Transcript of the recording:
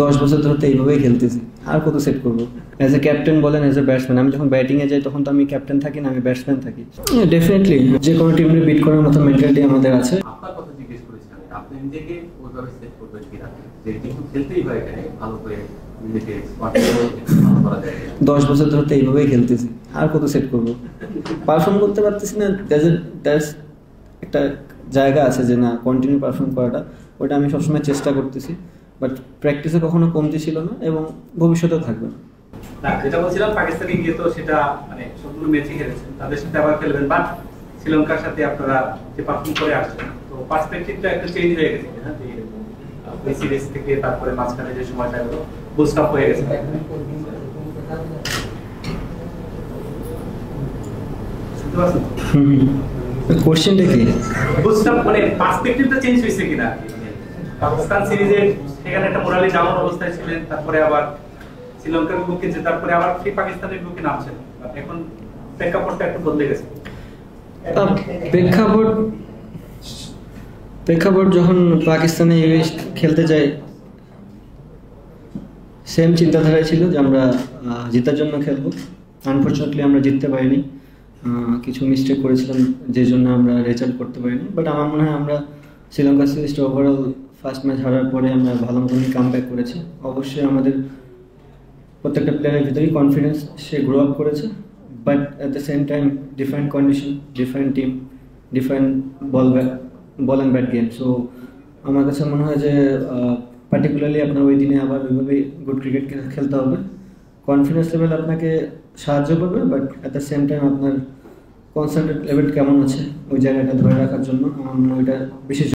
10 বছর ধরে তো এইভাবেই খেলতেছি, আর কত সেট করবো। অ্যাজ এ ক্যাপ্টেন বলেন, অ্যাজ এ ব্যাটসম্যান, আমি যখন ব্যাটিংয়ে যাই তখন তো আমি ক্যাপ্টেন থাকি না, আমি ব্যাটসম্যান থাকি। ডেফিনেটলি যে কোনো টিমকে বিট করার মতো মেন্টালিটি আমাদের আছে। আপনার কথা জিজ্ঞেস করেছিলাম, আপনি নিজেকে ওইভাবে সেট করবেন কিনা যে যেহেতু খেলতেই হয় এখানে ভালো করে নিজেকে ভালো করা যায়। 10 বছর ধরে তো এইভাবেই খেলতেছি, আর কত সেট করবো। পারফর্ম করতে পারতেছি না, দ্যাটস একটা জায়গা আছে যে না কন্টিনিউ পারফর্ম করাটা, ওটা আমি সবসময় চেষ্টা করতেছি। বাট প্র্যাকটিসে কখনো কমতি ছিল না এবং ভবিষ্যতেও থাকবে না। যেটা বলছিলাম, পাকিস্তানে গিয়ে তো সেটা মানে সবগুলো ম্যাচই খেলেছেন, তাদের সাথে আবার খেলবেন, বাট শ্রীলঙ্কার সাথে আপনারা যে পারফর্ম করে আসছেন, তো পার্সপেক্টিভটা একটু চেঞ্জ হয়ে গেছে কিনা, যে এই সিরিজ থেকে তারপরে মাঝখানে যে সময়টা হলো বুস্ট আপ হয়ে গেছে। কোশ্চেনটা কি? বুস্ট আপ মানে পার্সপেক্টিভটা চেঞ্জ হয়েছে কিনা। পাকিস্তান সিরিজে সেখানে একটা মোরালি ডাউন অবস্থায় ছিলেন, তারপরে আবার শ্রীলঙ্কার বিপক্ষে জেতার পরে আবার সেই পাকিস্তানের বিপক্ষে নামছেন, এখন প্রেক্ষাপটটা একটু বদলে গেছে। প্রেক্ষাপট যখন পাকিস্তানে খেলতে যাই, সেম চিন্তাধারায় ছিল যে আমরা জেতার জন্য খেলবো। আনফর্চুনেটলি আমরা জিততে পারিনি, কিছু মিস্টেক করেছিলাম যে জন্য আমরা রেজাল্ট করতে পারিনি। বাট আমার মনে হয় আমরা শ্রীলঙ্কা সিরিজটা ওভারঅল ফার্স্ট ম্যাচ হারার পরে আমরা ভালো মতনই কাম ব্যাক করেছি। অবশ্যই আমাদের প্রত্যেকটা প্লেয়ারের ভিতরেই কনফিডেন্স সে গ্রো আপ করেছে, but at the same time different condition, different team, different ball and bat game. So আমার কাছে মনে হয় যে পার্টিকুলারলি আপনার ওই দিনে আবার ওইভাবেই গুড ক্রিকেট খেলতে হবে। কনফিডেন্স লেভেল আপনাকে সাহায্য করবে, but at the same time আপনার কনসেন্ট্রেট লেভেল কেমন আছে ওই জায়গাটা ধরে রাখার জন্য আমার মনে হয় ওইটা বেশি